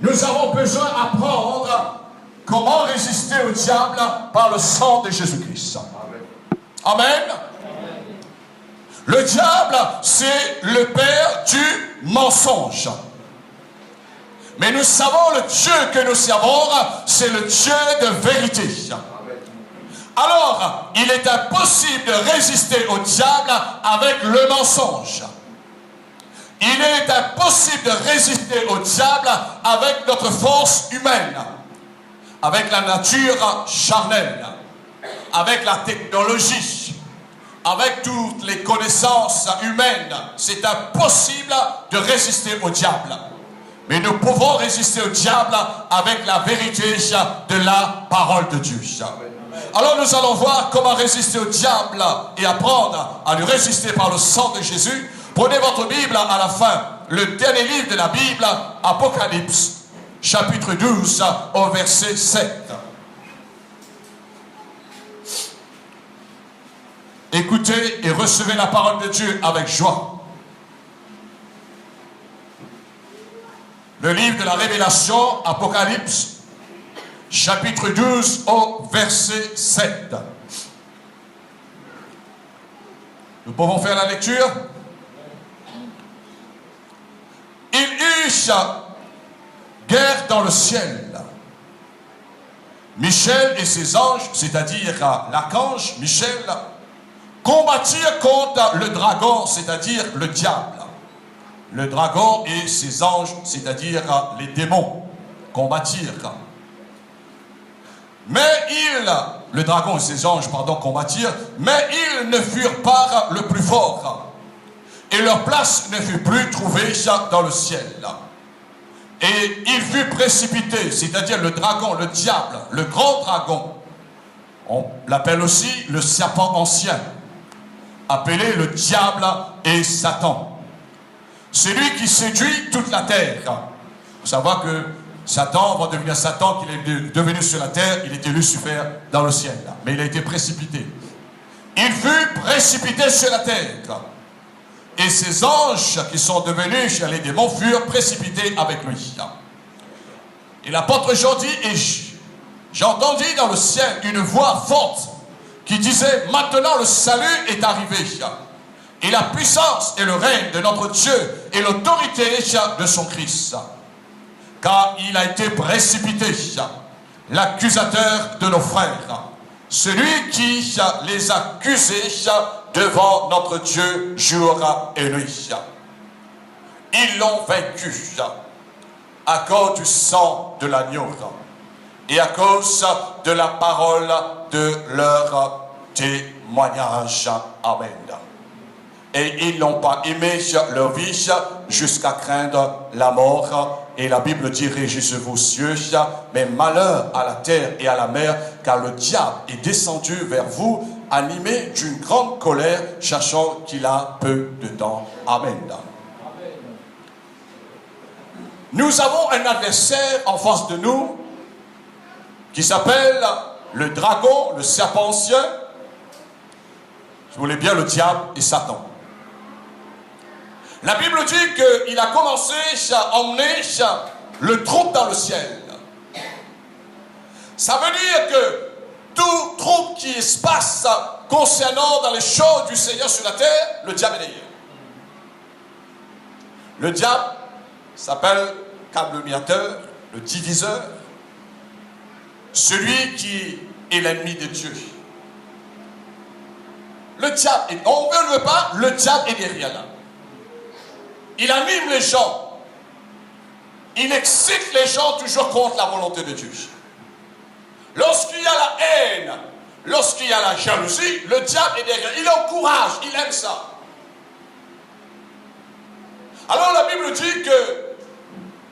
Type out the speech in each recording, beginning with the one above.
Nous avons besoin d'apprendre comment résister au diable par le sang de Jésus-Christ. Amen. Amen. Le diable, c'est le père du mensonge. Mais nous savons le Dieu que nous servons, c'est le Dieu de vérité. Alors, il est impossible de résister au diable avec le mensonge. Il est impossible de résister au diable avec notre force humaine, avec la nature charnelle, avec la technologie, avec toutes les connaissances humaines. C'est impossible de résister au diable. Mais nous pouvons résister au diable avec la vérité de la parole de Dieu. Alors nous allons voir comment résister au diable et apprendre à lui résister par le sang de Jésus. Prenez votre Bible à la fin, le dernier livre de la Bible, Apocalypse, chapitre 12, au verset 7. Écoutez et recevez la parole de Dieu avec joie. Le livre de la Révélation, Apocalypse, chapitre 12, au verset 7. Nous pouvons faire la lecture. Il eut guerre dans le ciel. Michel et ses anges, c'est-à-dire l'archange Michel, combattirent contre le dragon, c'est-à-dire le diable. Le dragon et ses anges, c'est-à-dire les démons, combattirent. Mais le dragon et ses anges, combattirent, mais ils ne furent pas le plus fort. Et leur place ne fut plus trouvée dans le ciel. Et il fut précipité, c'est-à-dire le dragon, le diable, le grand dragon. On l'appelle aussi le serpent ancien, appelé le diable et Satan. C'est lui qui séduit toute la terre. Il faut savoir que Satan va devenir Satan, qu'il est devenu sur la terre, il était Lucifer dans le ciel. Mais il a été précipité. Il fut précipité sur la terre. Et ces anges qui sont devenus les démons furent précipités avec lui. Et l'apôtre Jean dit, et j'entendis dans le ciel une voix forte qui disait, maintenant le salut est arrivé. Et la puissance et le règne de notre Dieu et l'autorité de son Christ. Car il a été précipité, l'accusateur de nos frères, celui qui les accusait devant notre Dieu jour et nuit. Ils l'ont vaincu à cause du sang de l'agneau et à cause de la parole de leur témoignage. Amen. Et ils n'ont pas aimé leur vie jusqu'à craindre la mort. Et la Bible dit, réjouissez-vous cieux, mais malheur à la terre et à la mer, car le diable est descendu vers vous, animé d'une grande colère, cherchant qu'il a peu de temps. Amen. Nous avons un adversaire en face de nous, qui s'appelle le dragon, le serpent ancien, si vous voulez bien, le diable et Satan. La Bible dit qu'il a commencé à emmener le trouble dans le ciel. Ça veut dire que tout trouble qui se passe concernant dans les choses du Seigneur sur la terre, le diable est derrière. Le diable s'appelle calomniateur, le diviseur, celui qui est l'ennemi de Dieu. Le diable, on ne veut pas, le diable est derrière là. Il anime les gens. Il excite les gens toujours contre la volonté de Dieu. Lorsqu'il y a la haine, lorsqu'il y a la jalousie, le diable est derrière. Il encourage, il aime ça. Alors la Bible dit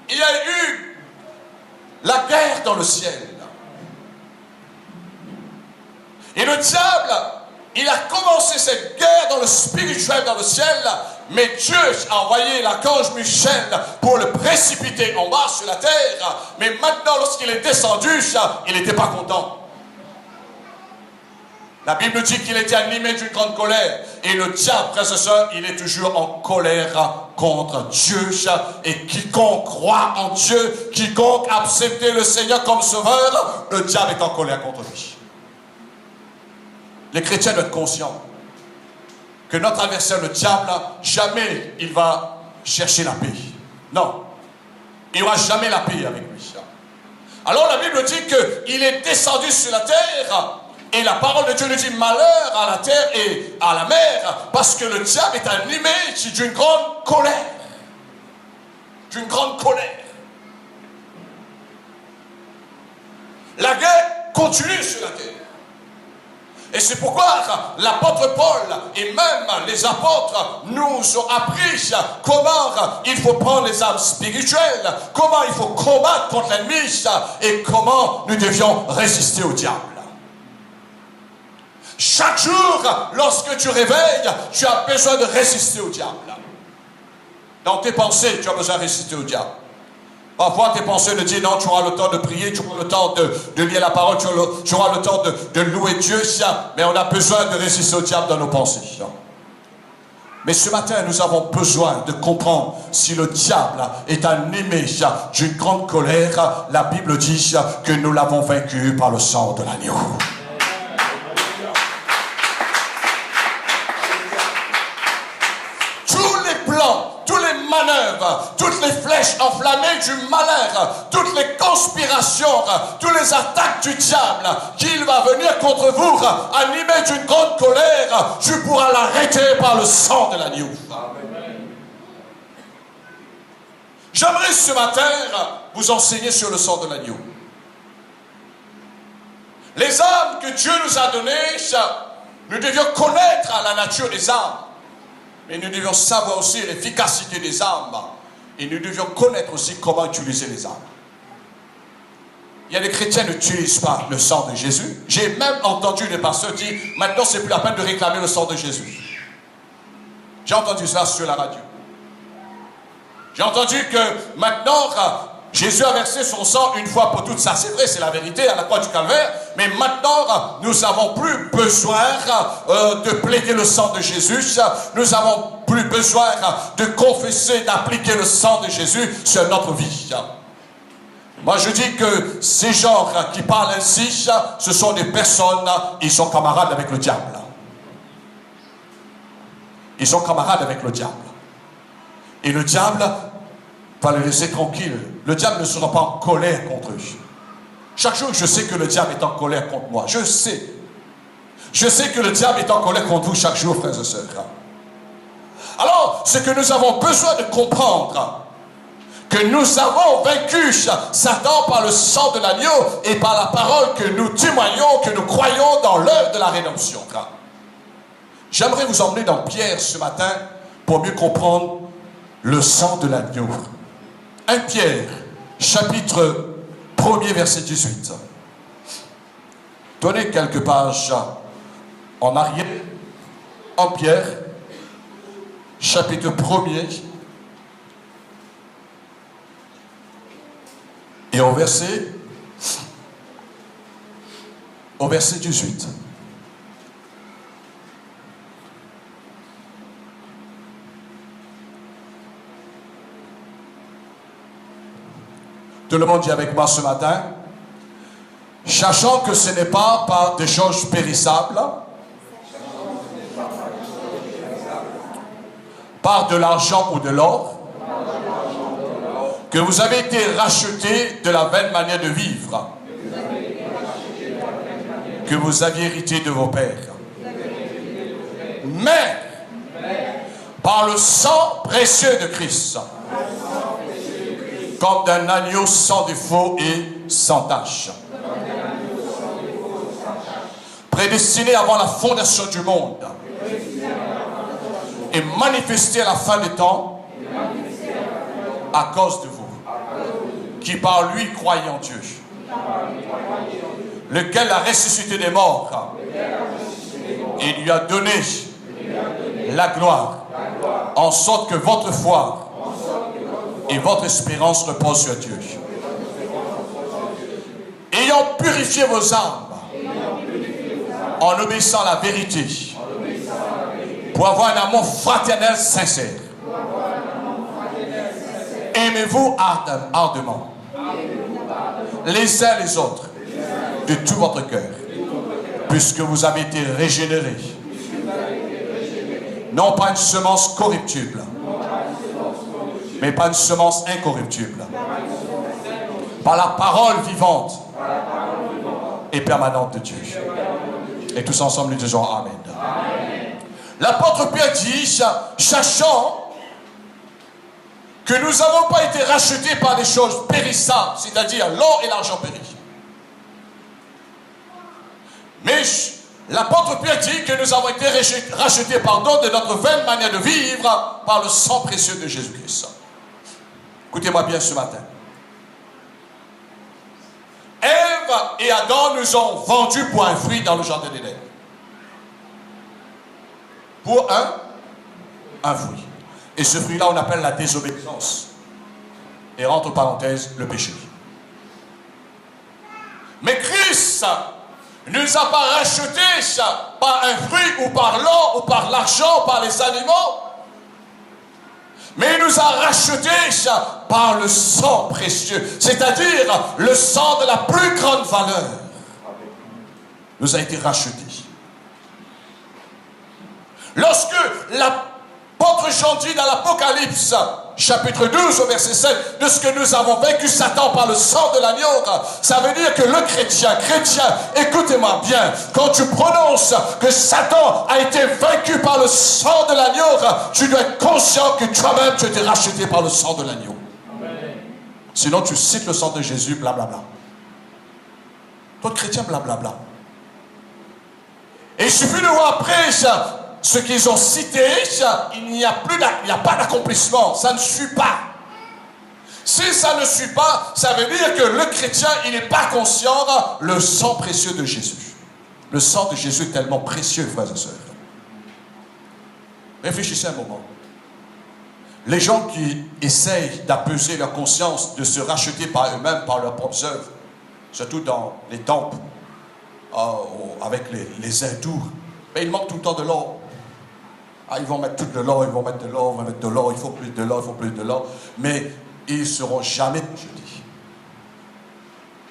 qu'il y a eu la guerre dans le ciel. Et le diable, il a commencé cette guerre dans le spirituel, dans le ciel, mais Dieu a envoyé l'archange Michel pour le précipiter en bas sur la terre. Mais maintenant, lorsqu'il est descendu, il n'était pas content. La Bible dit qu'il était animé d'une grande colère. Et le diable, frères et sœurs, il est toujours en colère contre Dieu. Et quiconque croit en Dieu, quiconque accepte le Seigneur comme sauveur, le diable est en colère contre lui. Les chrétiens doivent être conscients que notre adversaire, le diable, jamais il va chercher la paix. Non. Il n'y aura jamais la paix avec lui. Alors la Bible dit qu'il est descendu sur la terre. Et la parole de Dieu nous dit malheur à la terre et à la mer, parce que le diable est animé d'une grande colère. D'une grande colère. La guerre continue sur la terre. Et c'est pourquoi l'apôtre Paul et même les apôtres nous ont appris comment il faut prendre les armes spirituelles, comment il faut combattre contre l'ennemi et comment nous devions résister au diable. Chaque jour, lorsque tu réveilles, tu as besoin de résister au diable. Dans tes pensées, tu as besoin de résister au diable. Parfois, tes pensées te disent non, tu auras le temps de prier, tu auras le temps de lire la parole, tu auras le temps de louer Dieu. Mais on a besoin de résister au diable dans nos pensées. Mais ce matin, nous avons besoin de comprendre si le diable est animé d'une grande colère. La Bible dit que nous l'avons vaincu par le sang de l'agneau. Manœuvres, toutes les flèches enflammées du malheur, toutes les conspirations, toutes les attaques du diable qu'il va venir contre vous, animé d'une grande colère, tu pourras l'arrêter par le sang de l'agneau. J'aimerais ce matin vous enseigner sur le sang de l'agneau. Les armes que Dieu nous a données, nous devions connaître la nature des armes. Mais nous devions savoir aussi l'efficacité des armes. Et nous devions connaître aussi comment utiliser les armes. Il y a des chrétiens qui n'utilisent pas le sang de Jésus. J'ai même entendu des pasteurs dire, maintenant c'est plus la peine de réclamer le sang de Jésus. J'ai entendu ça sur la radio. J'ai entendu que maintenant, Jésus a versé son sang une fois pour toutes. Ça c'est vrai, c'est la vérité à la croix du calvaire. Mais maintenant, nous n'avons plus besoin de plaider le sang de Jésus. Nous n'avons plus besoin de confesser, d'appliquer le sang de Jésus sur notre vie. Moi je dis que ces gens qui parlent ainsi, ce sont des personnes, ils sont camarades avec le diable. Ils sont camarades avec le diable. Et le diable va les laisser tranquilles. Le diable ne sera pas en colère contre eux. Chaque jour, je sais que le diable est en colère contre moi. Je sais. Je sais que le diable est en colère contre vous chaque jour, frères et sœurs. Alors, ce que nous avons besoin de comprendre, que nous avons vaincu Satan par le sang de l'agneau et par la parole que nous témoignons, que nous croyons dans l'œuvre de la rédemption. J'aimerais vous emmener dans Pierre ce matin pour mieux comprendre le sang de l'agneau. 1 Pierre, chapitre 1er, verset 18. Donnez quelques pages en arrière. En Pierre, chapitre 1er, et au verset 18. Tout le monde dit avec moi ce matin, sachant que ce n'est pas par des choses périssables, par de l'argent ou de l'or, que vous avez été rachetés de la vaine manière de vivre, que vous aviez hérité de vos pères. Mais, par le sang précieux de Christ, comme d'un agneau sans défaut et sans tache, prédestiné avant la fondation du monde et manifesté à la fin des temps à cause de vous, qui par lui croyez en Dieu, lequel a ressuscité des morts et lui a donné la gloire, en sorte que votre foi et votre espérance repose sur Dieu. Ayant purifié vos âmes en obéissant à la vérité, pour avoir un amour fraternel sincère. Aimez-vous ardemment les uns les autres de tout votre cœur, puisque vous avez été régénérés, non pas une semence corruptible, mais pas une semence incorruptible, par la parole vivante et permanente de Dieu. Et tous ensemble nous disons Amen. L'apôtre Pierre dit, sachant que nous n'avons pas été rachetés par des choses périssables, c'est-à-dire l'or et l'argent péris. Mais l'apôtre Pierre dit que nous avons été rachetés de notre vaine manière de vivre par le sang précieux de Jésus-Christ. Écoutez-moi bien ce matin. Ève et Adam nous ont vendus pour un fruit dans le jardin d'Éden. Pour un fruit. Et ce fruit-là, on appelle la désobéissance. Et entre parenthèses, le péché. Mais Christ ne nous a pas rachetés par un fruit ou par l'or ou par l'argent ou par les animaux. Mais il nous a rachetés par le sang précieux, c'est-à-dire le sang de la plus grande valeur. Nous a été rachetés. Lorsque l'apôtre Jean dit dans l'Apocalypse, chapitre 12 au verset 7, de ce que nous avons vaincu Satan par le sang de l'agneau, ça veut dire que le chrétien, écoutez-moi bien, quand tu prononces que Satan a été vaincu par le sang de l'agneau, tu dois être conscient que toi-même tu as été racheté par le sang de l'agneau. Sinon tu cites le sang de Jésus, blablabla. Toi chrétien, blablabla. Et il suffit de voir après ce qu'ils ont cité, il n'y a pas d'accomplissement, ça ne suit pas. Si ça ne suit pas, ça veut dire que le chrétien, il n'est pas conscient le sang précieux de Jésus. Le sang de Jésus est tellement précieux, frères et sœurs. Réfléchissez un moment. Les gens qui essayent d'apaiser leur conscience, de se racheter par eux-mêmes, par leurs propres œuvres, surtout dans les temples, avec les hindous, mais ils manquent tout le temps de l'or. Ils vont mettre tout de l'or, ils vont mettre de l'or, ils vont mettre de l'or, il faut plus de l'or, il faut plus de l'or. Mais ils ne seront jamais rachetés.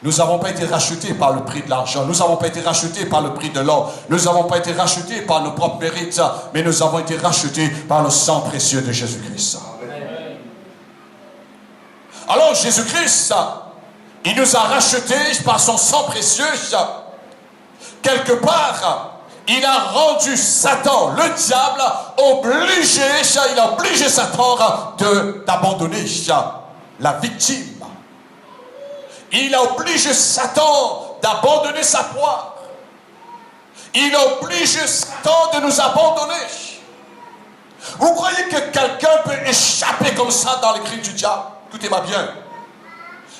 Nous n'avons pas été rachetés par le prix de l'argent, nous n'avons pas été rachetés par le prix de l'or, nous n'avons pas été rachetés par nos propres mérites, mais nous avons été rachetés par le sang précieux de Jésus-Christ. Alors Jésus-Christ, il nous a rachetés par son sang précieux. Quelque part, il a rendu Satan, le diable, il a obligé Satan d'abandonner la victime. Il a obligé Satan d'abandonner sa proie. Il a obligé Satan de nous abandonner. Vous croyez que quelqu'un peut échapper comme ça dans les griffes du diable? Écoutez-moi bien.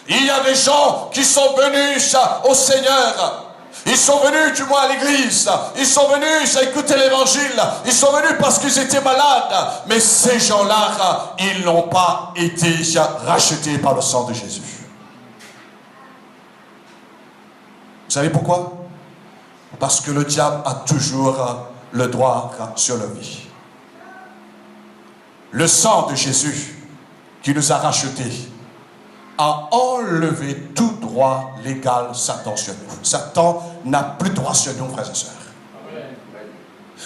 Il y a des gens qui sont venus au Seigneur. Ils sont venus du moins à l'église, ils sont venus à écouter l'évangile, ils sont venus parce qu'ils étaient malades, mais ces gens-là, ils n'ont pas été rachetés par le sang de Jésus. Vous savez pourquoi? Parce que le diable a toujours le droit sur leur vie. Le sang de Jésus qui nous a rachetés a enlevé tout droit légal Satan sur nous. Satan n'a plus de droit sur nous, frères et sœurs.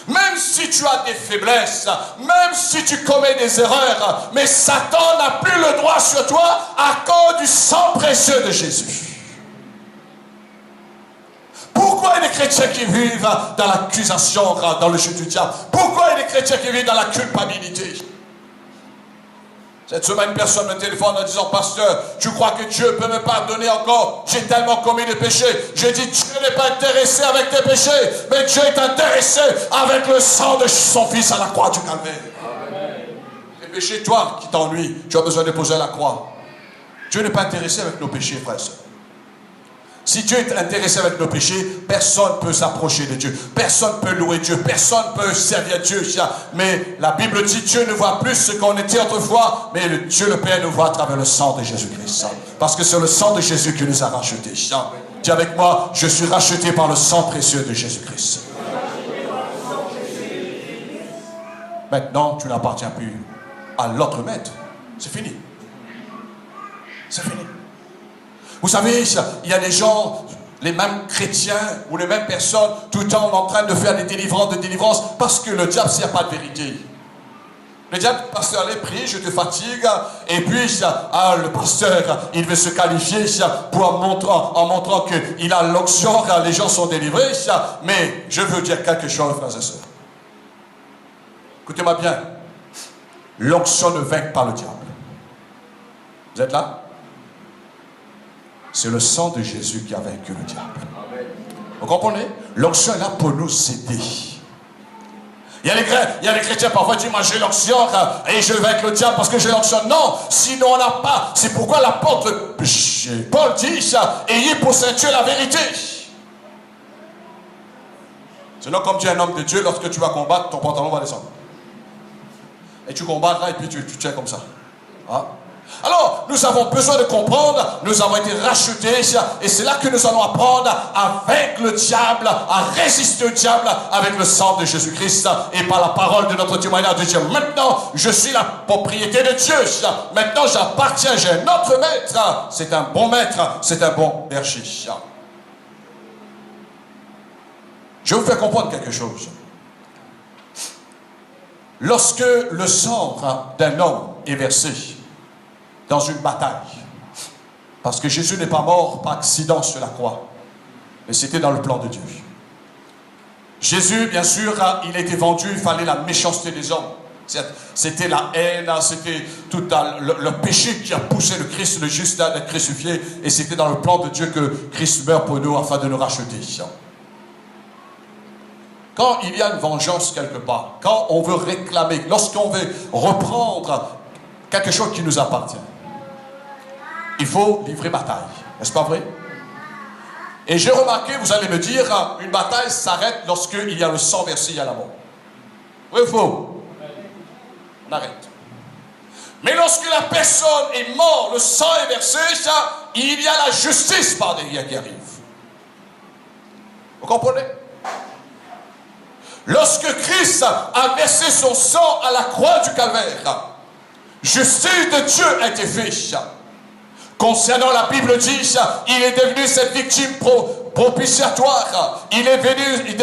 Même si tu as des faiblesses, même si tu commets des erreurs, mais Satan n'a plus le droit sur toi à cause du sang précieux de Jésus. Pourquoi il y a des chrétiens qui vivent dans l'accusation, dans le jeu du diable? Pourquoi il y a des chrétiens qui vivent dans la culpabilité? Cette semaine, une personne me téléphone en disant, pasteur, tu crois que Dieu peut me pardonner encore? J'ai tellement commis de péchés. J'ai dit, Dieu n'est pas intéressé avec tes péchés, mais Dieu est intéressé avec le sang de son fils à la croix du calvaire. Les péchés, toi, qui t'ennuient, tu as besoin de poser la croix. Dieu n'est pas intéressé avec nos péchés, frères et sœurs. Si Dieu est intéressé avec nos péchés, personne ne peut s'approcher de Dieu. Personne ne peut louer Dieu. Personne ne peut servir Dieu. Mais la Bible dit, Dieu ne voit plus ce qu'on était autrefois, mais Dieu le Père nous voit à travers le sang de Jésus-Christ. Parce que c'est le sang de Jésus qui nous a rachetés. Dis avec moi, je suis racheté par le sang précieux de Jésus-Christ. maintenant tu n'appartiens plus à l'autre maître. C'est fini. C'est fini. Vous savez, il y a des gens, les mêmes chrétiens ou les mêmes personnes, tout le temps en train de faire des délivrances, parce que le diable, s'il n'y a pas de vérité. Le diable, pasteur, allez, prie, je te fatigue, et puis, le pasteur, il veut se qualifier en montrant qu'il a l'onction, les gens sont délivrés, mais je veux dire quelque chose, frères et sœurs. Écoutez-moi bien, l'onction ne vainc pas le diable. Vous êtes là? C'est le sang de Jésus qui a vaincu le diable. Vous comprenez? L'onction est là pour nous aider. Il y a les chrétiens parfois disent, moi j'ai l'onction et je vais avec le diable parce que j'ai l'onction. Non, sinon on n'a pas. C'est pourquoi l'apôtre Paul dit, ayez pour ceinture la vérité. Sinon, comme tu es un homme de Dieu, lorsque tu vas combattre, ton pantalon va descendre. Et tu combattras et puis tu tiens comme ça. Hein? Alors, nous avons besoin de comprendre, nous avons été rachetés, et c'est là que nous allons apprendre à vaincre le diable, à résister au diable avec le sang de Jésus-Christ et par la parole de notre témoignage de Dieu. Maintenant, je suis la propriété de Dieu. Maintenant, j'appartiens, j'ai un autre maître. C'est un bon maître, c'est un bon berger. Je vais vous faire comprendre quelque chose. Lorsque le sang d'un homme est versé dans une bataille, parce que Jésus n'est pas mort par accident sur la croix, mais c'était dans le plan de Dieu. Jésus, bien sûr, il a été vendu, il fallait la méchanceté des hommes. C'était la haine, c'était tout le péché qui a poussé le Christ, le juste, à être crucifié, et c'était dans le plan de Dieu que Christ meurt pour nous afin de nous racheter. Quand il y a une vengeance quelque part, quand on veut réclamer, lorsqu'on veut reprendre quelque chose qui nous appartient, il faut livrer bataille. N'est-ce pas vrai? Et j'ai remarqué, vous allez me dire, une bataille s'arrête lorsqu'il y a le sang versé, il y a la mort. Oui ou faux? On arrête. Mais lorsque la personne est morte, le sang est versé, il y a la justice par derrière qui arrive. Vous comprenez? Lorsque Christ a versé son sang à la croix du calvaire, justice de Dieu a été faite. Concernant la Bible dit, il est devenu cette victime propitiatoire. Il est devenu,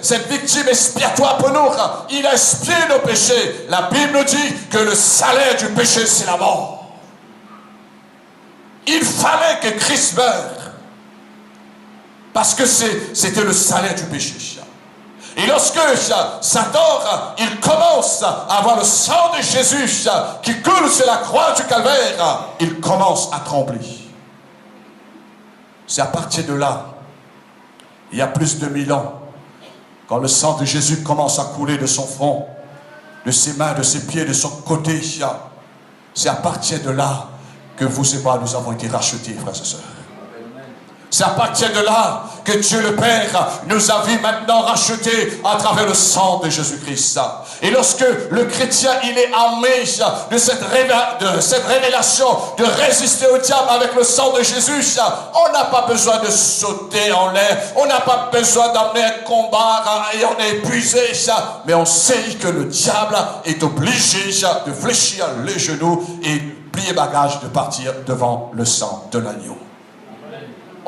cette victime expiatoire pour nous. Il a expié nos péchés. La Bible dit que le salaire du péché, c'est la mort. Il fallait que Christ meure. Parce que c'était le salaire du péché. Et lorsque Satan, il commence à avoir le sang de Jésus qui coule sur la croix du calvaire, il commence à trembler. C'est à partir de là, il y a plus de 1000 ans, quand le sang de Jésus commence à couler de son front, de ses mains, de ses pieds, de son côté, c'est à partir de là que vous et moi, nous avons été rachetés, frères et sœurs. C'est à partir de là que Dieu le Père nous a vu maintenant racheter à travers le sang de Jésus-Christ. Et lorsque le chrétien il est armé de cette révélation de résister au diable avec le sang de Jésus, on n'a pas besoin de sauter en l'air, on n'a pas besoin d'amener un combat et on est épuisé, mais on sait que le diable est obligé de fléchir les genoux et plier bagage de partir devant le sang de l'agneau.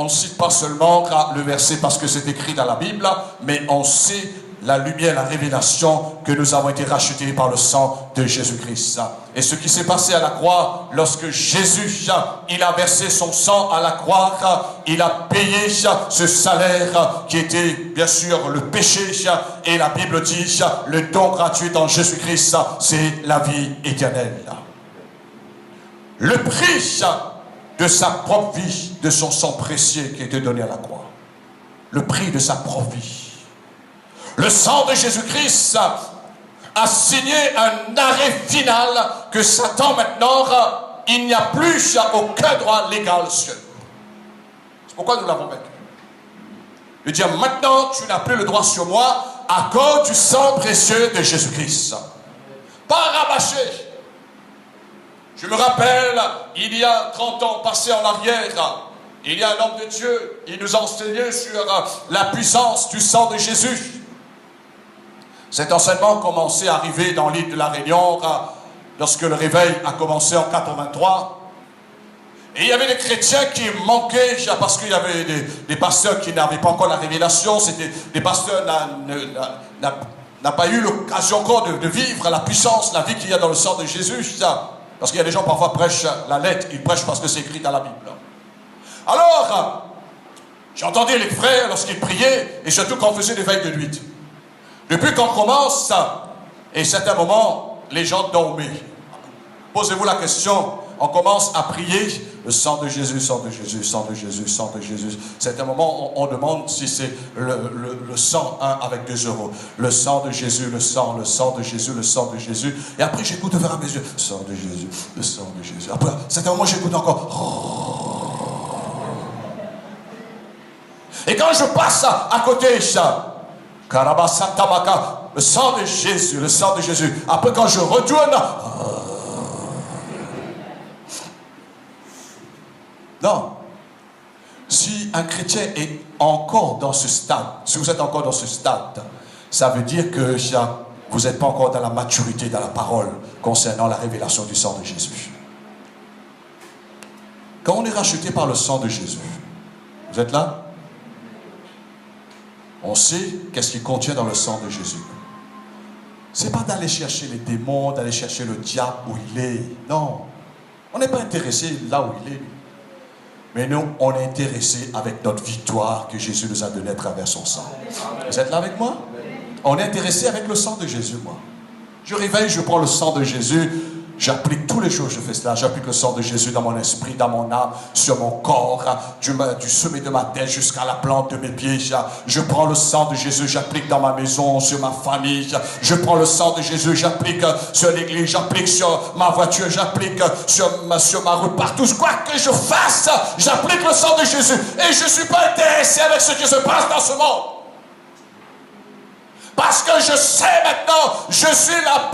On ne cite pas seulement le verset parce que c'est écrit dans la Bible, mais on sait la lumière, la révélation que nous avons été rachetés par le sang de Jésus-Christ. Et ce qui s'est passé à la croix, lorsque Jésus, il a versé son sang à la croix, il a payé ce salaire qui était bien sûr le péché, et la Bible dit, le don gratuit en Jésus-Christ, c'est la vie éternelle. Le prix de sa propre vie, de son sang précieux qui a été donné à la croix. Le prix de sa propre vie. Le sang de Jésus-Christ a signé un arrêt final que Satan maintenant, il n'y a plus aucun droit légal sur lui. C'est pourquoi nous l'avons vaincu. Il dit maintenant tu n'as plus le droit sur moi à cause du sang précieux de Jésus-Christ. Pas rabâché. Je me rappelle, il y a 30 ans passés en arrière, il y a un homme de Dieu, il nous a enseigné sur la puissance du sang de Jésus. Cet enseignement commençait à arriver dans l'île de la Réunion lorsque le réveil a commencé en 83. Et il y avait des chrétiens qui manquaient parce qu'il y avait des pasteurs qui n'avaient pas encore la révélation. C'était des pasteurs n'ont pas eu l'occasion encore de vivre la puissance, la vie qu'il y a dans le sang de Jésus. Parce qu'il y a des gens parfois prêchent la lettre, ils prêchent parce que c'est écrit dans la Bible. Alors, j'entendais les frères lorsqu'ils priaient, et surtout quand on faisait des veilles de nuit. Depuis qu'on commence, et à certains moments, les gens dormaient. Posez-vous la question, on commence à prier, le sang de Jésus, sang de Jésus, sang de Jésus, sang de Jésus. À certains moments, on demande si c'est le sang 1 avec 2 euros. Le sang de Jésus, le sang de Jésus, le sang de Jésus. Et après, j'écoute vers mes yeux, le sang de Jésus, le sang de Jésus. Après, à certains moments, j'écoute encore. Et quand je passe à côté, le sang de Jésus, le sang de Jésus. Après, quand je retourne, non. Si un chrétien est encore dans ce stade, si vous êtes encore dans ce stade, ça veut dire que vous n'êtes pas encore dans la maturité, dans la parole, concernant la révélation du sang de Jésus. Quand on est racheté par le sang de Jésus, vous êtes là? On sait qu'est-ce qu'il contient dans le sang de Jésus. Ce n'est pas d'aller chercher les démons, d'aller chercher le diable où il est. Non. On n'est pas intéressé là où il est. Mais nous, on est intéressé avec notre victoire que Jésus nous a donnée à travers son sang. Vous êtes là avec moi? On est intéressé avec le sang de Jésus, moi. Je réveille, je prends le sang de Jésus. J'applique tous les jours, je fais cela. J'applique le sang de Jésus dans mon esprit, dans mon âme, sur mon corps, du sommet de ma tête jusqu'à la plante de mes pieds. Je prends le sang de Jésus, j'applique dans ma maison, sur ma famille. Je prends le sang de Jésus, j'applique sur l'église, j'applique sur ma voiture, j'applique sur ma route, partout. Quoi que je fasse, j'applique le sang de Jésus. Et je ne suis pas intéressé avec ce qui se passe dans ce monde. Parce que je sais maintenant, je suis la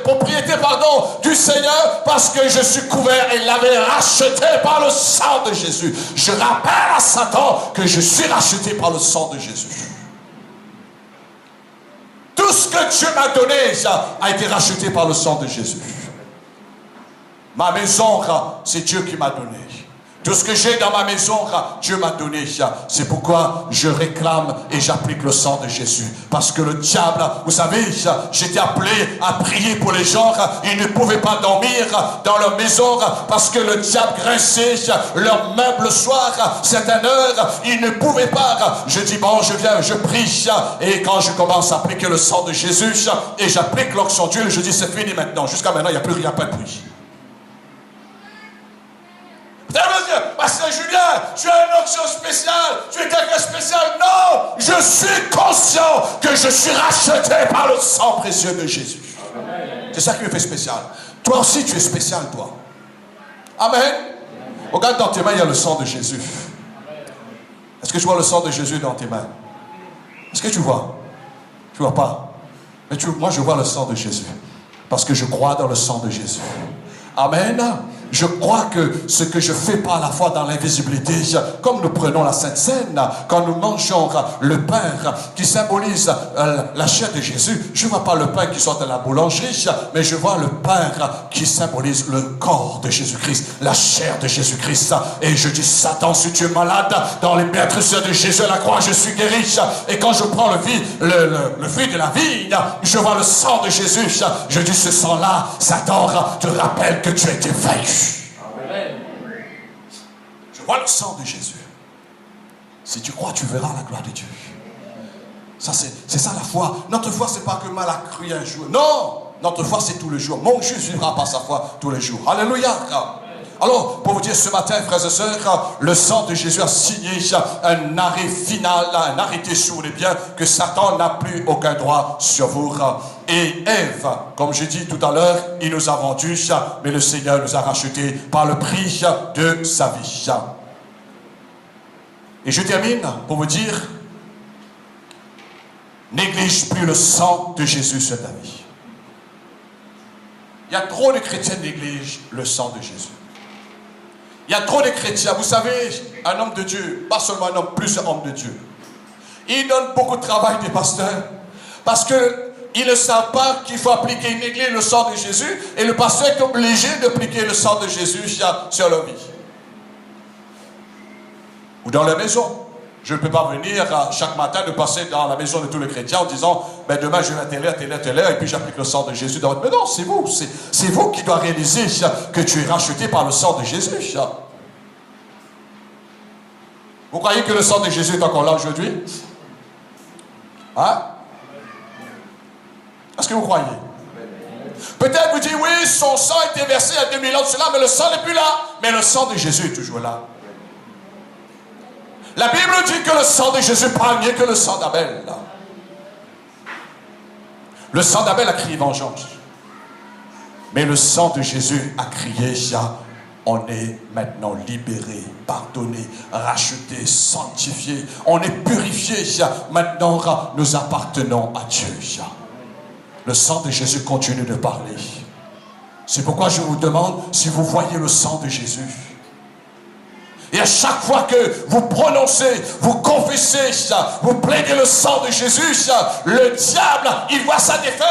propriété du Seigneur, parce que je suis couvert et l'avait racheté par le sang de Jésus. Je rappelle à Satan que je suis racheté par le sang de Jésus. Tout ce que Dieu m'a donné, ça a été racheté par le sang de Jésus. Ma maison, c'est Dieu qui m'a donné. Tout ce que j'ai dans ma maison, Dieu m'a donné. C'est pourquoi je réclame et j'applique le sang de Jésus. Parce que le diable, vous savez, j'étais appelé à prier pour les gens. Ils ne pouvaient pas dormir dans leur maison parce que le diable grinçait leur meuble le soir. Certaines heures, ils ne pouvaient pas. Je dis, bon, je viens, je prie. Et quand je commence à appliquer le sang de Jésus et j'applique l'onction de Dieu, je dis, c'est fini maintenant. Jusqu'à maintenant, il n'y a plus rien, pas de bruit. Pasteur Julien, tu as une onction spéciale, tu es quelqu'un spécial. Non, je suis conscient que je suis racheté par le sang précieux de Jésus. C'est ça qui me fait spécial. Toi aussi, tu es spécial, toi. Amen. Regarde dans tes mains, il y a le sang de Jésus. Est-ce que tu vois le sang de Jésus dans tes mains? Est-ce que tu vois? Tu vois pas? Mais moi, je vois le sang de Jésus. Parce que je crois dans le sang de Jésus. Amen. Je crois que ce que je fais par la foi dans l'invisibilité, comme nous prenons la Sainte Seine, quand nous mangeons le pain qui symbolise la chair de Jésus, je ne vois pas le pain qui sort de la boulangerie, mais je vois le pain qui symbolise le corps de Jésus-Christ, la chair de Jésus-Christ. Et je dis, Satan, si tu es malade, dans les béatrisses de Jésus à la croix, je suis guéri. Et quand je prends le fruit de la vigne, je vois le sang de Jésus. Je dis, ce sang-là, Satan, te rappelle que tu as été vaincu. Amen. Je vois le sang de Jésus. Si tu crois, tu verras la gloire de Dieu. Ça, c'est ça la foi. Notre foi, c'est pas que mal a cru un jour. Non, notre foi, c'est tous les jours. Mon juste vivra par sa foi tous les jours. Alléluia. Alors, pour vous dire ce matin, frères et sœurs, le sang de Jésus a signé un arrêt final, un arrêté sur les biens, que Satan n'a plus aucun droit sur vous. Et Ève, comme j'ai dit tout à l'heure, il nous a vendus, mais le Seigneur nous a rachetés par le prix de sa vie. Et je termine pour vous dire, néglige plus le sang de Jésus sur ta vie. Il y a trop de chrétiens qui négligent le sang de Jésus. Il y a trop de chrétiens. Vous savez, un homme de Dieu, pas seulement un homme, plusieurs hommes de Dieu. Il donne beaucoup de travail des pasteurs. Parce que ils ne savent pas qu'il faut appliquer une église le sang de Jésus et le pasteur est obligé d'appliquer le sang de Jésus sur leur vie. Ou dans la maison. Je ne peux pas venir chaque matin de passer dans la maison de tous les chrétiens en disant ben demain je vais à telle heure et puis j'applique le sang de Jésus dans votre... Mais non, c'est vous qui doit réaliser que tu es racheté par le sang de Jésus. Vous croyez que le sang de Jésus est encore là aujourd'hui? Hein? Est-ce que vous croyez? Peut-être vous dites oui, son sang a été versé il y a 2000 ans de cela, mais le sang n'est plus là. Mais le sang de Jésus est toujours là. La Bible dit que le sang de Jésus parle mieux que le sang d'Abel. Le sang d'Abel a crié vengeance. Mais le sang de Jésus a crié, on est maintenant libéré, pardonné, racheté, sanctifié. On est purifié. Maintenant, nous appartenons à Dieu. Le sang de Jésus continue de parler. C'est pourquoi je vous demande si vous voyez le sang de Jésus. Et à chaque fois que vous prononcez, vous confessez, vous plaidez le sang de Jésus, le diable, il voit sa défaite.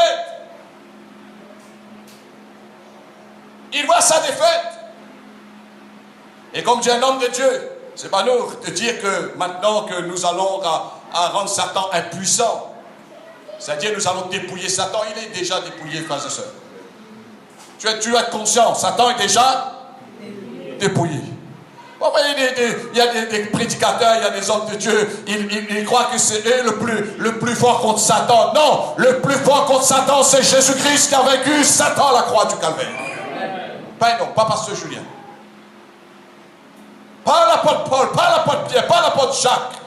Il voit sa défaite. Et comme dit un homme de Dieu, c'est pas nous de dire que maintenant que nous allons à rendre Satan impuissant, c'est-à-dire nous allons dépouiller Satan, il est déjà dépouillé, frères et sœurs. Tu dois être conscient, Satan est déjà dépouillé. Bon, il y a des prédicateurs, il y a des hommes de Dieu, ils croient que c'est eux le plus fort contre Satan. Non, le plus fort contre Satan, c'est Jésus-Christ qui a vaincu Satan à la croix du Calvaire. Pas non, pas pasteur Julien. Pas l'apôtre Paul, pas l'apôtre Pierre, pas l'apôtre Jacques.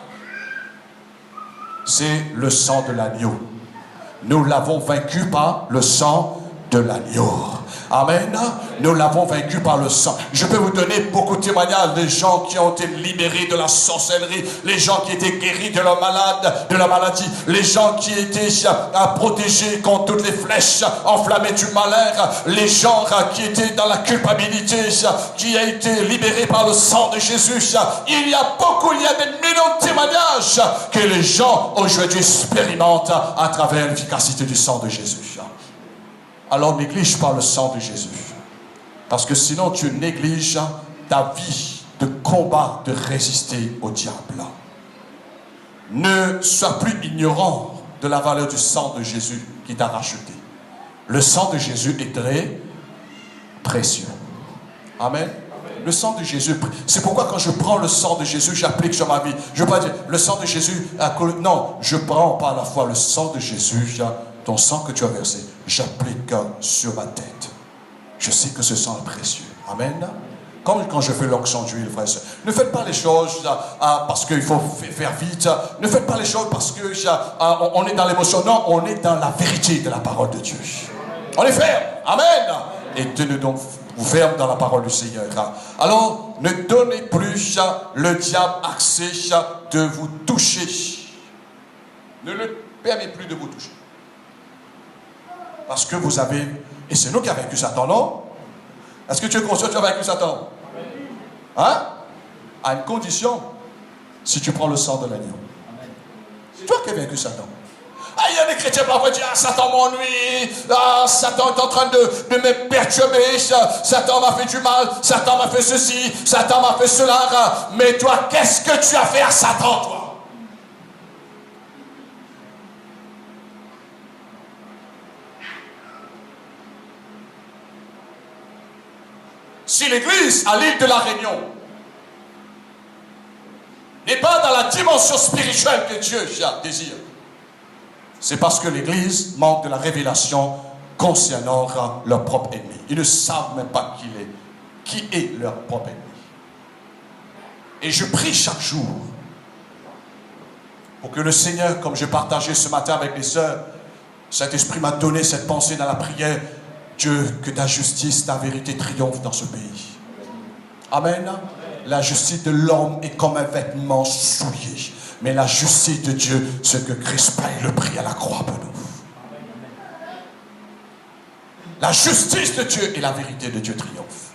C'est le sang de l'agneau. Nous l'avons vaincu par le sang de l'agneau. Amen. Nous l'avons vaincu par le sang. Je peux vous donner beaucoup de témoignages des gens qui ont été libérés de la sorcellerie, les gens qui étaient guéris de la maladie, les gens qui étaient protégés contre toutes les flèches enflammées du malheur, les gens qui étaient dans la culpabilité, qui a été libérés par le sang de Jésus. Il y a des millions de témoignages que les gens aujourd'hui expérimentent à travers l'efficacité du sang de Jésus. Alors néglige pas le sang de Jésus. Parce que sinon tu négliges ta vie de combat, de résister au diable. Ne sois plus ignorant de la valeur du sang de Jésus qui t'a racheté. Le sang de Jésus est très précieux. Amen. Le sang de Jésus, c'est pourquoi quand je prends le sang de Jésus, j'applique sur ma vie. Je ne veux pas dire, le sang de Jésus, non, je prends par la foi le sang de Jésus, ton sang que tu as versé, j'applique sur ma tête. Je sais que ce sang est précieux. Amen. Comme quand je fais l'onction d'huile, frère et soeur. Ne faites pas les choses parce qu'il faut faire vite. Ne faites pas les choses parce que on est dans l'émotion. Non, on est dans la vérité de la parole de Dieu. On est ferme. Amen. Et tenez donc vous ferme dans la parole du Seigneur. Alors, ne donnez plus le diable accès de vous toucher. Ne le permettez plus de vous toucher. Parce que vous avez... Et c'est nous qui avons vaincu Satan, non? Est-ce que tu es conscient que tu as vaincu Satan? Hein? À une condition, si tu prends le sang de l'agneau. C'est toi qui as vaincu Satan. Ah, il y a des chrétiens qui vont dire, ah, Satan m'ennuie, ah, Satan est en train de me perturber, Satan m'a fait du mal, Satan m'a fait ceci, Satan m'a fait cela. Mais toi, qu'est-ce que tu as fait à Satan, toi? Si l'église à l'île de la Réunion n'est pas dans la dimension spirituelle que Dieu désire, c'est parce que l'église manque de la révélation concernant leur propre ennemi. Ils ne savent même pas qui est leur propre ennemi. Et je prie chaque jour pour que le Seigneur, comme j'ai partagé ce matin avec les sœurs, cet esprit m'a donné cette pensée dans la prière. Dieu, que ta justice, ta vérité triomphe dans ce pays. Amen. La justice de l'homme est comme un vêtement souillé. Mais la justice de Dieu, c'est que Christ paye le prix à la croix pour nous. La justice de Dieu et la vérité de Dieu triomphent.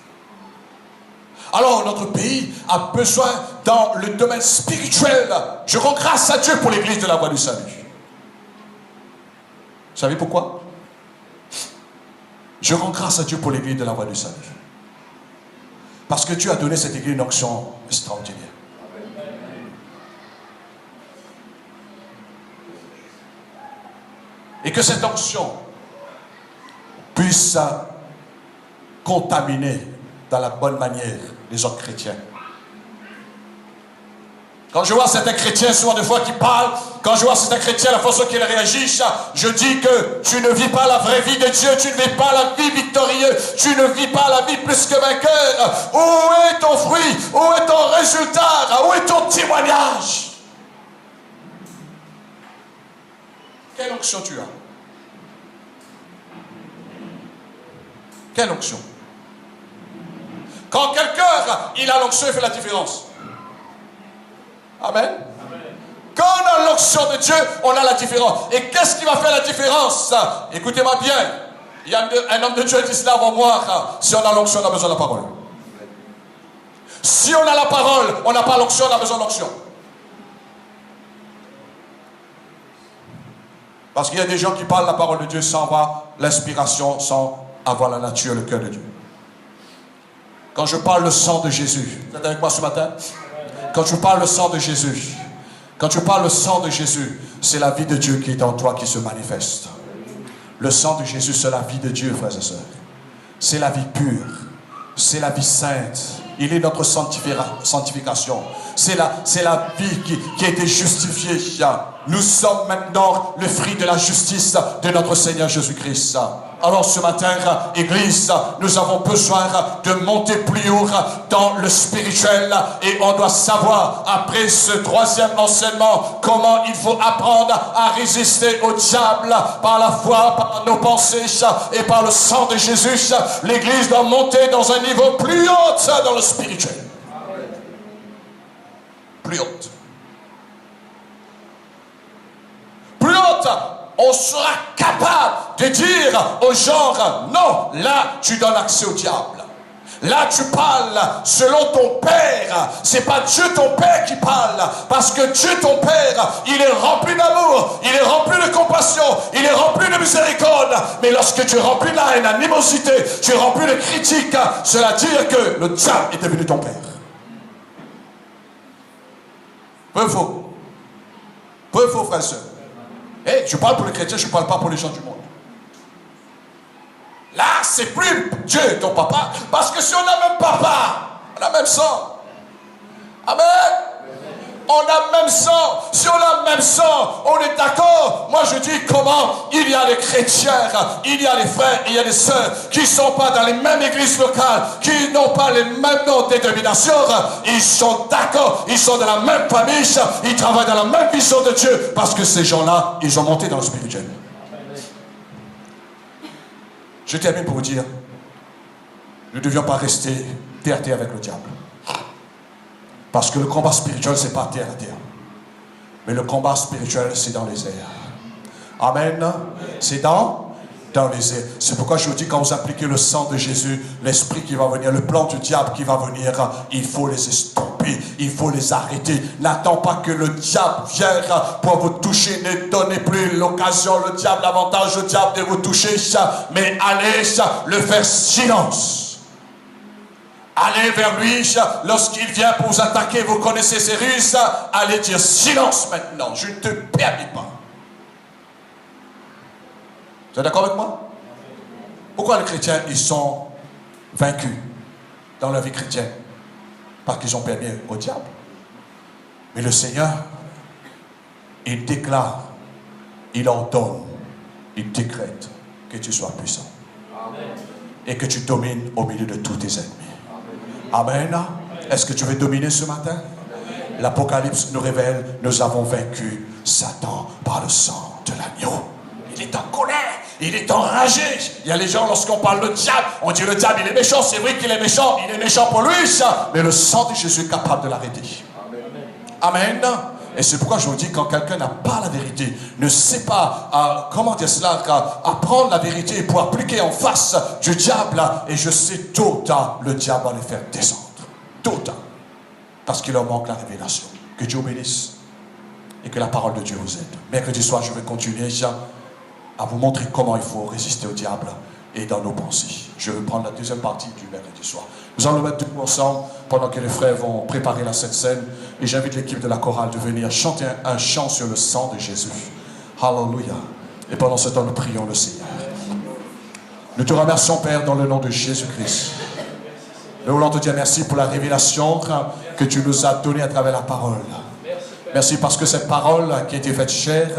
Alors notre pays a besoin dans le domaine spirituel. Je rends grâce à Dieu pour l'église de la voie du salut. savez pourquoi? Je rends grâce à Dieu pour l'église de la voie du salut. Parce que Dieu a donné cette église une onction extraordinaire. Et que cette onction puisse contaminer dans la bonne manière les autres chrétiens. Quand je vois certains chrétiens, souvent des fois qui parlent, quand je vois certains chrétiens, la façon qu'ils réagissent, je dis que tu ne vis pas la vraie vie de Dieu, tu ne vis pas la vie victorieuse, tu ne vis pas la vie plus que vainqueur. Où est ton fruit? Où est ton résultat? Où est ton témoignage? Quelle onction tu as? Quelle onction? Quand quelqu'un, il a l'onction, il fait la différence. Amen. Quand on a l'onction de Dieu, on a la différence. Et qu'est-ce qui va faire la différence? Écoutez-moi bien. Il y a un homme de Dieu qui se l'a avant moi. Si on a l'onction, on a besoin de la parole. Si on a la parole, on n'a pas l'onction, on a besoin de l'onction. Parce qu'il y a des gens qui parlent la parole de Dieu sans avoir l'inspiration, sans avoir la nature, le cœur de Dieu. Quand je parle le sang de Jésus, vous êtes avec moi ce matin? Quand tu parles le sang de Jésus, quand tu parles le sang de Jésus, c'est la vie de Dieu qui est en toi qui se manifeste. Le sang de Jésus, c'est la vie de Dieu, frères et sœurs. C'est la vie pure. C'est la vie sainte. Il est notre sanctification. C'est la vie qui a été justifiée. Nous sommes maintenant le fruit de la justice de notre Seigneur Jésus-Christ. Alors ce matin, Église, nous avons besoin de monter plus haut dans le spirituel et on doit savoir, après ce troisième enseignement, comment il faut apprendre à résister au diable par la foi, par nos pensées et par le sang de Jésus. L'Église doit monter dans un niveau plus haut dans le spirituel. Plus haut. Plus haut. On sera capable de dire aux gens, non, là, tu donnes accès au diable. Là, tu parles selon ton Père. C'est pas Dieu ton Père qui parle. Parce que Dieu ton Père, il est rempli d'amour, il est rempli de compassion, il est rempli de miséricorde. Mais lorsque tu es rempli de la haine, d'animosité, tu es rempli de critique, cela veut dire que le diable est devenu ton Père. Peu faux. Peu faux, frère et soeur. Hey, je parle pour les chrétiens, je ne parle pas pour les gens du monde. Là, c'est plus Dieu, ton papa, parce que si on a même papa, on a même sang. Amen. On a même sang. Si on a même sang, on est d'accord. Moi, je dis comment il y a des chrétiens, il y a des frères, il y a des sœurs qui ne sont pas dans les mêmes églises locales, qui n'ont pas les mêmes déterminations. Ils sont d'accord, ils sont dans la même famille, ils travaillent dans la même vision de Dieu, parce que ces gens-là, ils ont monté dans le spirituel. Je termine pour vous dire, nous ne devions pas rester terre à terre avec le diable. Parce que le combat spirituel, ce n'est pas terre à terre. Mais le combat spirituel, c'est dans les airs. Amen. C'est dans les airs. C'est pourquoi je vous dis, quand vous appliquez le sang de Jésus, l'esprit qui va venir, le plan du diable qui va venir, il faut les estomper, il faut les arrêter. N'attends pas que le diable vienne pour vous toucher. Ne donnez plus l'occasion, le diable, l'avantage, le diable de vous toucher. Mais allez le faire silence. Allez vers lui, lorsqu'il vient pour vous attaquer, vous connaissez ses ruses, allez dire silence maintenant, je ne te permets pas. Vous êtes d'accord avec moi? Pourquoi les chrétiens, ils sont vaincus dans leur vie chrétienne? Parce qu'ils ont permis au diable. Mais le Seigneur, il déclare, il ordonne, il décrète que tu sois puissant. Amen. Et que tu domines au milieu de tous tes ennemis. Amen. Est-ce que tu veux dominer ce matin? L'Apocalypse nous révèle, nous avons vaincu Satan par le sang de l'agneau. Il est en colère, il est enragé. Il y a les gens, lorsqu'on parle de diable, on dit le diable il est méchant, c'est vrai qu'il est méchant, il est méchant pour lui, ça. Mais le sang de Jésus est capable de l'arrêter. Amen. Et c'est pourquoi je vous dis, quand quelqu'un n'a pas la vérité, ne sait pas, comment dire cela, apprendre la vérité pour appliquer en face du diable, et je sais tôt ou tard, le diable va les faire descendre. Tôt ou tard. Parce qu'il leur manque la révélation. Que Dieu bénisse et que la parole de Dieu vous aide. Mercredi soir, je vais continuer à vous montrer comment il faut résister au diable et dans nos pensées. Je vais prendre la deuxième partie du mercredi soir. Nous allons mettre debout ensemble pendant que les frères vont préparer la Sainte Seine. Et j'invite l'équipe de la chorale de venir chanter un chant sur le sang de Jésus. Alléluia. Et pendant ce temps, nous prions le Seigneur. Nous te remercions, Père, dans le nom de Jésus-Christ. Nous voulons te dire merci pour la révélation que tu nous as donnée à travers la parole. Merci parce que cette parole qui a été faite chair,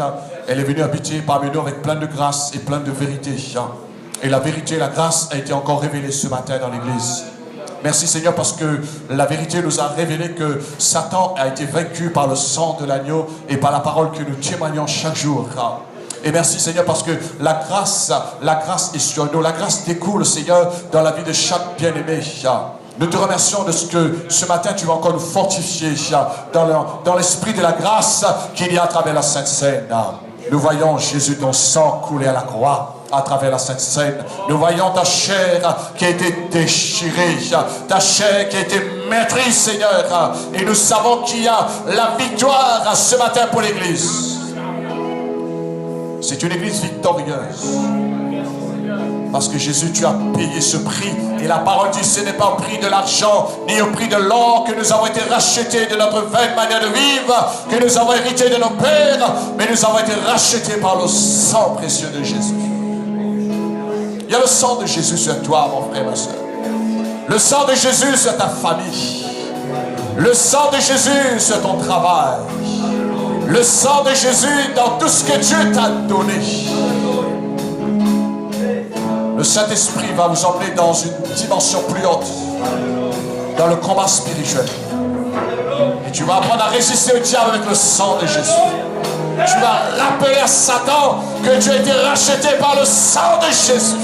elle est venue habiter parmi nous avec plein de grâce et plein de vérité. Et la vérité et la grâce a été encore révélée ce matin dans l'église. Merci Seigneur parce que la vérité nous a révélé que Satan a été vaincu par le sang de l'agneau et par la parole que nous témoignons chaque jour. Et merci Seigneur parce que la grâce est sur nous. La grâce découle Seigneur dans la vie de chaque bien-aimé. Nous te remercions de ce que ce matin tu vas encore nous fortifier dans l'esprit de la grâce qu'il y a à travers la Sainte Seine. Nous voyons Jésus, ton sang couler à la croix à travers la Sainte Seine. Nous voyons ta chair qui a été déchirée, ta chair qui a été maîtrise Seigneur. Et nous savons qu'il y a la victoire ce matin pour l'Église. C'est une Église victorieuse. Parce que Jésus, tu as payé ce prix. Et la parole dit, ce n'est pas au prix de l'argent, ni au prix de l'or que nous avons été rachetés de notre vaine manière de vivre, que nous avons hérité de nos pères, mais nous avons été rachetés par le sang précieux de Jésus. Il y a le sang de Jésus sur toi, mon frère, ma soeur. Le sang de Jésus sur ta famille. Le sang de Jésus sur ton travail. Le sang de Jésus dans tout ce que Dieu t'a donné. Le Saint-Esprit va vous emmener dans une dimension plus haute, dans le combat spirituel. Et tu vas apprendre à résister au diable avec le sang de Jésus. Tu vas rappeler à Satan que tu as été racheté par le sang de Jésus.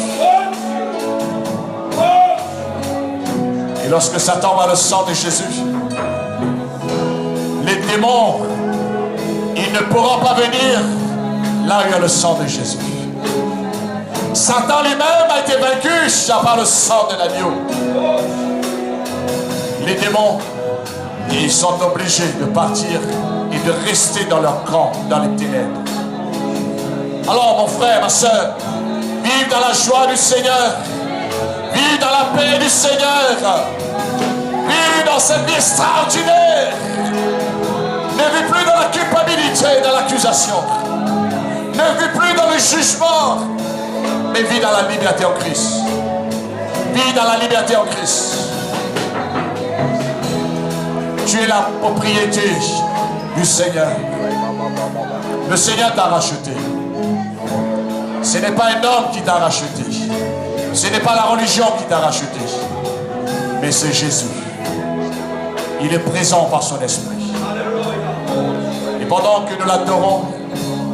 Et lorsque Satan va le sang de Jésus, les démons, ils ne pourront pas venir là où il y a le sang de Jésus. Satan lui-même a été vaincu par le sang de l'agneau. Les démons, ils sont obligés de partir et de rester dans leur camp, dans les ténèbres. Alors mon frère, ma soeur, vive dans la joie du Seigneur. Vive dans la paix du Seigneur. Vive dans cette vie extraordinaire. Ne vis plus dans la culpabilité, dans l'accusation. Ne vis plus dans le jugement. Mais vis dans la liberté en Christ. Vis dans la liberté en Christ. Tu es la propriété du Seigneur. Le Seigneur t'a racheté. Ce n'est pas un homme qui t'a racheté. Ce n'est pas la religion qui t'a racheté. Mais c'est Jésus. Il est présent par son esprit. Et pendant que nous l'adorons,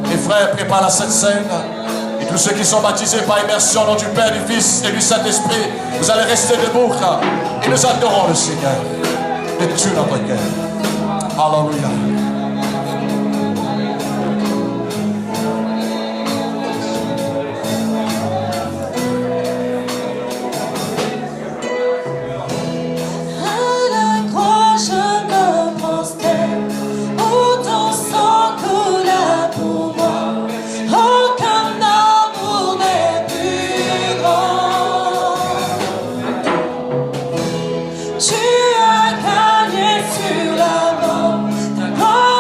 les frères préparent la Sainte Seine. Et tous ceux qui sont baptisés par immersion au nom du Père, du Fils et du Saint-Esprit, vous allez rester debout et nous adorons le Seigneur de tout notre cœur. Alléluia. Tu as gagné sur la mort, ta gloire.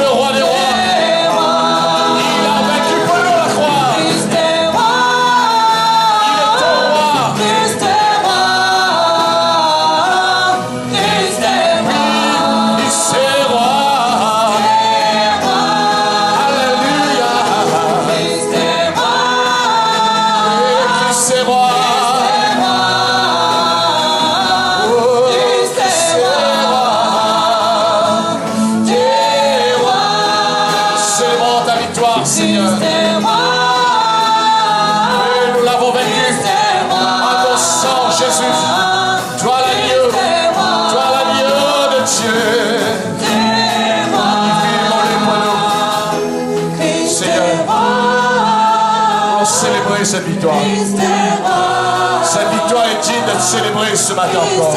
le roi des rois. Il a vaincu pour nous la croix. Il est ton roi. Seigneur. Et nous l'avons vaincu en ton sang, Jésus. Toi l'agneau de Dieu. Seigneur, nous célébrer cette victoire. Cette victoire est digne d'être célébrée ce matin encore.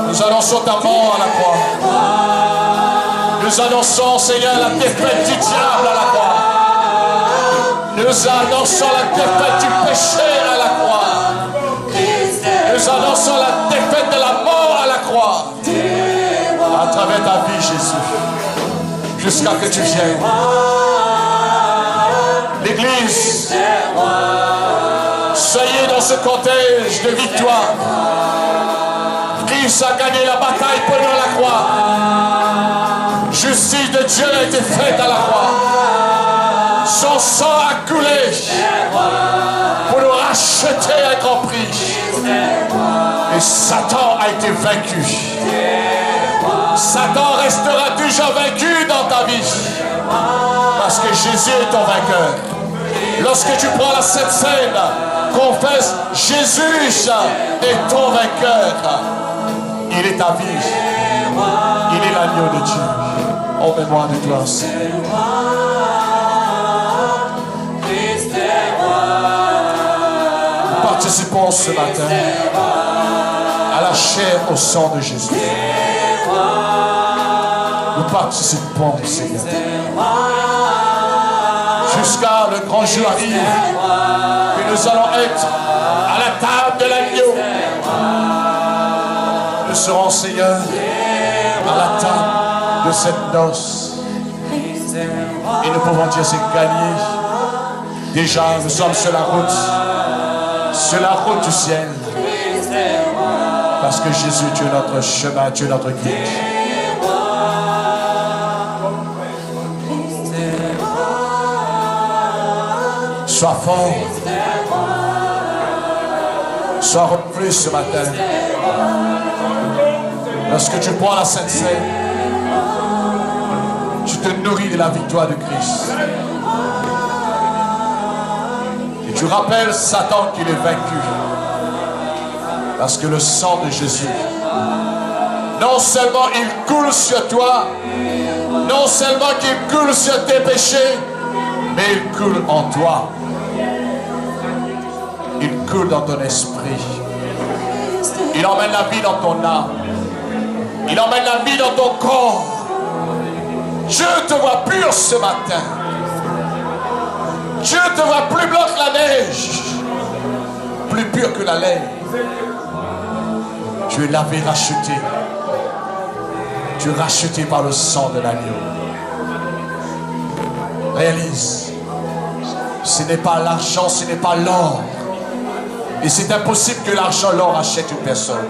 Nous annonçons ta mort à la croix. Nous annonçons, Seigneur, la défaite du diable à la croix. Nous annonçons la défaite du péché à la croix. Nous annonçons la défaite de la mort à la croix. À travers ta vie, Jésus. Jusqu'à que tu viennes. L'Église, soyez dans ce cortège de victoire. Christ a gagné la bataille pour nous à la croix. Justice de Dieu a été faite à la croix. Son sang a coulé pour nous racheter un grand prix. Et Satan a été vaincu. Satan restera toujours vaincu dans ta vie. Parce que Jésus est ton vainqueur. Lorsque tu prends la Sainte Seine, confesse Jésus est ton vainqueur. Il est ta vie. Il est l'agneau de Dieu. En mémoire de toi, Seigneur. Nous participons ce matin à la chair au sang de Jésus. Nous participons, Seigneur. Jusqu'à le grand jour arrive, que nous allons être à la table de l'agneau. Nous serons, Seigneur, à la table de cette noce. Et nous pouvons dire c'est gagné. Déjà, nous sommes sur la route du ciel. Parce que Jésus, tu es notre chemin, tu es notre guide. Sois fort. Sois repris ce matin. Lorsque tu prends la Sainte Seine, tu te nourris de la victoire de Christ. Et tu rappelles Satan qu'il est vaincu. Parce que le sang de Jésus, non seulement il coule sur toi, non seulement qu'il coule sur tes péchés, mais il coule en toi. Il coule dans ton esprit. Il emmène la vie dans ton âme. Il emmène la vie dans ton corps. Dieu te voit pur ce matin. Dieu te voit plus blanc que la neige, plus pur que la laine. Tu es lavé, racheté. Tu es racheté par le sang de l'agneau. Réalise, ce n'est pas l'argent, ce n'est pas l'or. Et c'est impossible que l'argent, l'or achète une personne.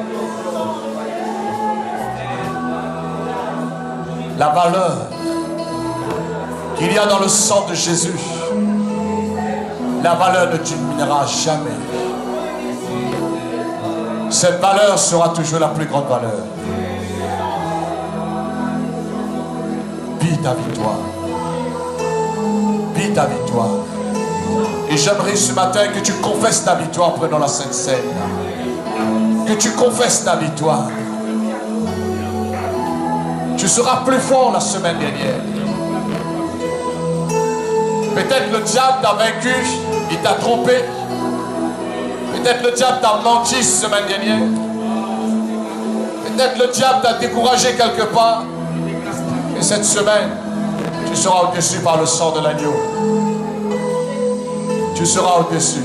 La valeur qu'il y a dans le sang de Jésus, la valeur ne diminuera jamais. Cette valeur sera toujours la plus grande valeur. Vis ta victoire. Vis ta victoire. Et j'aimerais ce matin que tu confesses ta victoire en prenant la Sainte Seine. Que tu confesses ta victoire. Tu seras plus fort la semaine dernière. Peut-être le diable t'a vaincu, il t'a trompé. Peut-être le diable t'a menti la semaine dernière. Peut-être le diable t'a découragé quelque part. Et cette semaine, tu seras au-dessus par le sang de l'agneau. Tu seras au-dessus.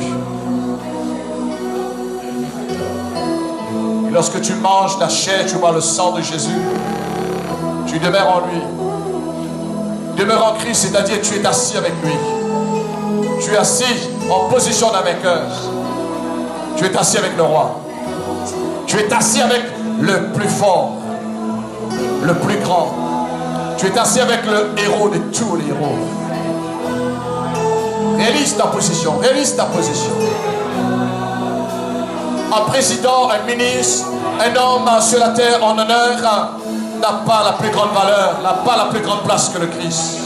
Et lorsque tu manges ta chair, tu bois le sang de Jésus, Tu demeures en lui. Demeure en Christ, c'est-à-dire tu es assis avec lui. Tu es assis en position d'un vainqueur. Tu es assis avec le roi. Tu es assis avec le plus fort, le plus grand. Tu es assis avec le héros de tous les héros. Réalise ta position, réalise ta position. Un président, un ministre, un homme sur la terre en honneur n'a pas la plus grande valeur, n'a pas la plus grande place que le Christ.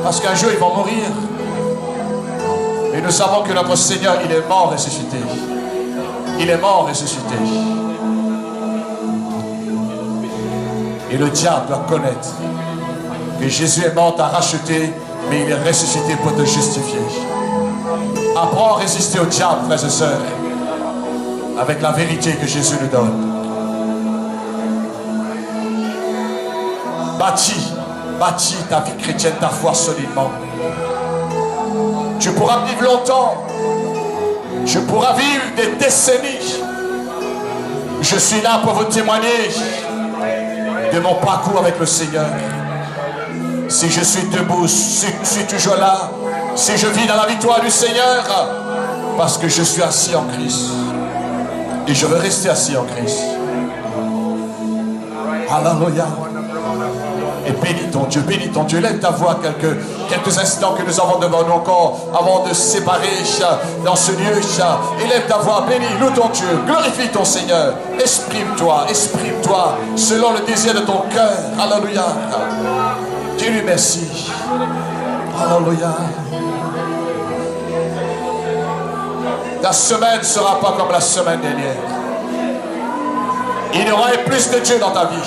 Parce qu'un jour, ils vont mourir. Et nous savons que notre Seigneur, il est mort ressuscité. Il est mort ressuscité. Et le diable doit connaître que Jésus est mort, t'a racheté, mais il est ressuscité pour te justifier. Apprends à résister au diable, frères et sœurs, avec la vérité que Jésus nous donne. Bâtis ta vie chrétienne, ta foi solidement. Tu pourras vivre longtemps. Tu pourras vivre des décennies. Je suis là pour vous témoigner de mon parcours avec le Seigneur. Si je suis debout, si je suis toujours là, si je vis dans la victoire du Seigneur, parce que je suis assis en Christ. Et je veux rester assis en Christ. Alléluia. Et bénis ton Dieu. Lève ta voix quelques instants que nous avons devant nous encore avant de se séparer dans ce lieu. Et lève ta voix, bénis, loue ton Dieu, glorifie ton Seigneur. Exprime-toi selon le désir de ton cœur. Alléluia. Dis-lui merci. Alléluia. Ta semaine ne sera pas comme la semaine dernière. Il y aura plus de Dieu dans ta vie.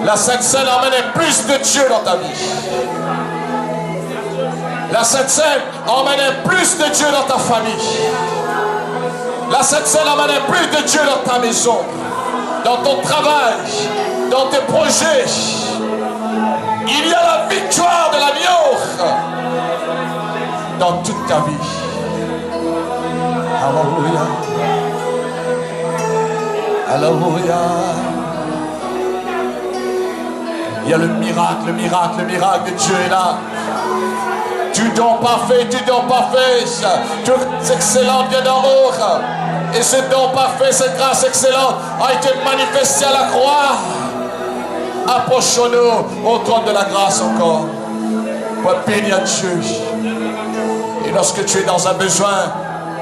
La Sainte Seine emmène plus de Dieu dans ta vie. La Sainte Seine emmène plus de Dieu dans ta famille. La Sainte Seine emmène plus de Dieu dans ta maison, dans ton travail, dans tes projets. Il y a la victoire de l'agneau dans toute ta vie. Alléluia. Alléluia. Il y a le miracle de Dieu est là. Tu don parfait, toute excellente vient d'en haut. Et ce don parfait, cette grâce excellente a été manifestée à la croix. Approchons-nous au trône de la grâce encore pour bénir Dieu. Et lorsque tu es dans un besoin,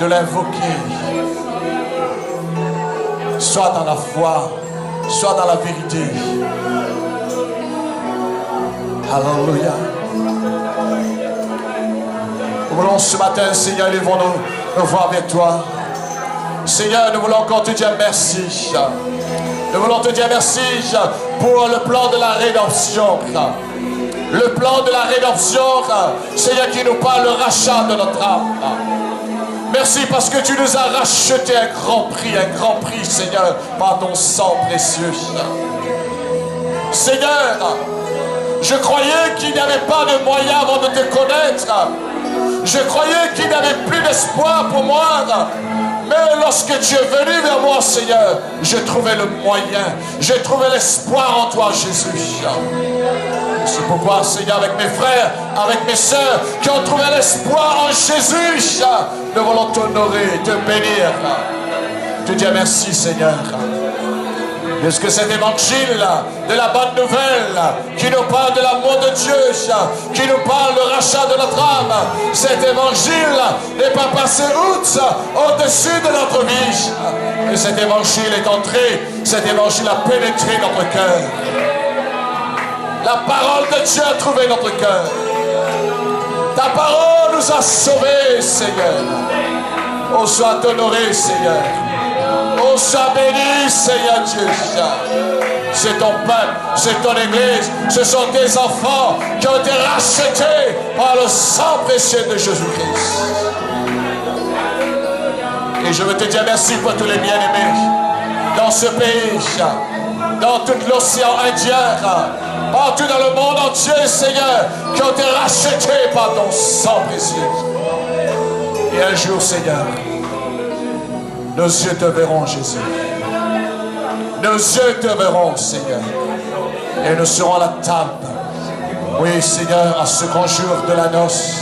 de l'invoquer. Sois dans la foi, sois dans la vérité. Alléluia. Nous voulons ce matin, Seigneur, élevons-nous voir avec toi. Seigneur, nous voulons encore te dire merci. Nous voulons te dire merci pour le plan de la rédemption. Le plan de la rédemption, Seigneur, qui nous parle le rachat de notre âme. Merci parce que tu nous as racheté un grand prix, Seigneur, par ton sang précieux. Seigneur, je croyais qu'il n'y avait pas de moyen avant de te connaître. Je croyais qu'il n'y avait plus d'espoir pour moi. Mais lorsque tu es venu vers moi, Seigneur, j'ai trouvé le moyen. J'ai trouvé l'espoir en toi, Jésus. C'est pourquoi, Seigneur, avec mes frères, avec mes sœurs qui ont trouvé l'espoir en Jésus, nous voulons t'honorer, te bénir. Te dire merci, Seigneur. Parce que cet évangile de la bonne nouvelle qui nous parle de l'amour de Dieu, qui nous parle du rachat de notre âme, cet évangile n'est pas passé outre au-dessus de notre vie. Et cet évangile est entré, cet évangile a pénétré notre cœur. La parole de Dieu a trouvé notre cœur. Ta parole nous a sauvés, Seigneur. Oh, sois honoré, Seigneur. Oh, sois béni, Seigneur Dieu. C'est ton peuple, c'est ton église, ce sont tes enfants qui ont été rachetés par le sang précieux de Jésus-Christ. Et je veux te dire merci pour tous les bien-aimés dans ce pays, dans tout l'océan Indien, partout dans le monde entier, Seigneur, qui ont été rachetés par ton sang précieux. Et un jour, Seigneur, nos yeux te verront, Jésus. nos yeux te verront, Seigneur. Et nous serons à la table. Oui, Seigneur, à ce grand jour de la noce,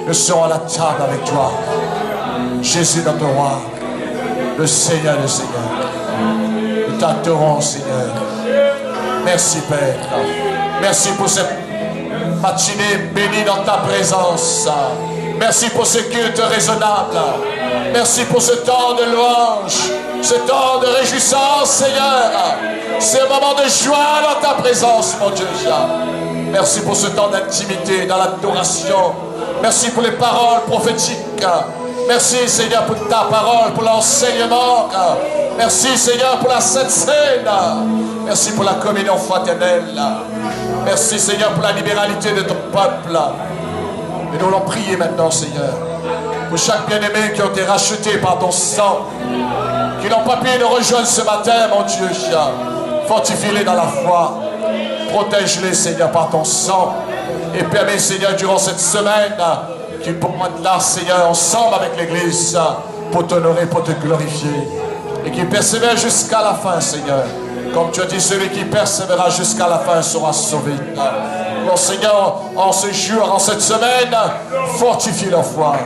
nous serons à la table avec toi. Jésus, notre roi, le Seigneur des Seigneurs. Nous t'adorons, Seigneur. Merci, Père. Merci pour cette matinée bénie dans ta présence. Merci pour ce culte raisonnable. Merci pour ce temps de louange, ce temps de réjouissance, Seigneur. Ce moment de joie dans ta présence, mon Dieu. Merci pour ce temps d'intimité, dans l'adoration. Merci pour les paroles prophétiques. Merci, Seigneur, pour ta parole, pour l'enseignement. Merci, Seigneur, pour la Sainte Seine. Merci pour la communion fraternelle. Merci, Seigneur, pour la libéralité de ton peuple. Et nous allons prier maintenant, Seigneur, pour chaque bien-aimé qui ont été rachetés par ton sang, qui n'ont pas pu nous rejoindre ce matin, mon Dieu. Fortifie-les dans la foi. Protège-les, Seigneur, par ton sang. Et permets, Seigneur, durant cette semaine, qu'ils pourront être là, Seigneur, ensemble avec l'Église, pour t'honorer, pour te glorifier. Et qu'ils persévèrent jusqu'à la fin, Seigneur. Comme tu as dit, celui qui persévérera jusqu'à la fin sera sauvé. Mon Seigneur, en ce jour, en cette semaine, fortifie leur foi.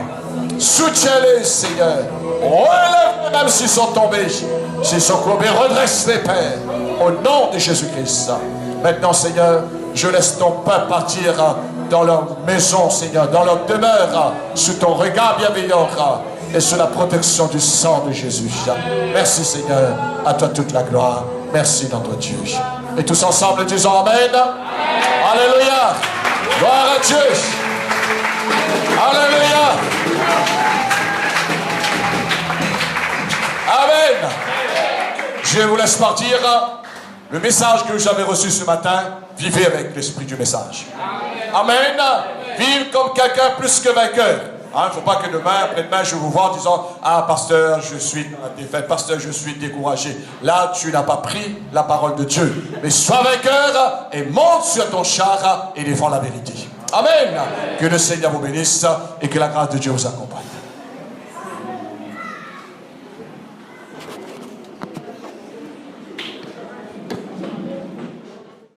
Soutiens-les, Seigneur. Relève-les même s'ils sont tombés. S'ils sont courbés, redresse-les, Père. Au nom de Jésus-Christ. Maintenant, Seigneur, je laisse ton peuple partir dans leur maison, Seigneur, dans leur demeure, sous ton regard bienveillant et sous la protection du sang de Jésus. Merci, Seigneur. À toi toute la gloire. Merci, notre Dieu. Et tous ensemble, disons Amen. Alléluia. Gloire à Dieu. Alléluia. Amen. Je vous laisse partir. Le message que j'avais reçu ce matin, vivez avec l'esprit du message. Amen. Vive comme quelqu'un plus que vainqueur. Il ne faut pas que demain, après-demain, je vous vois en disant « Ah, pasteur, je suis dans la défaite. Pasteur, je suis découragé. » Là, tu n'as pas pris la parole de Dieu. Mais sois vainqueur et monte sur ton char et défends la vérité. Amen. Que le Seigneur vous bénisse et que la grâce de Dieu vous accompagne.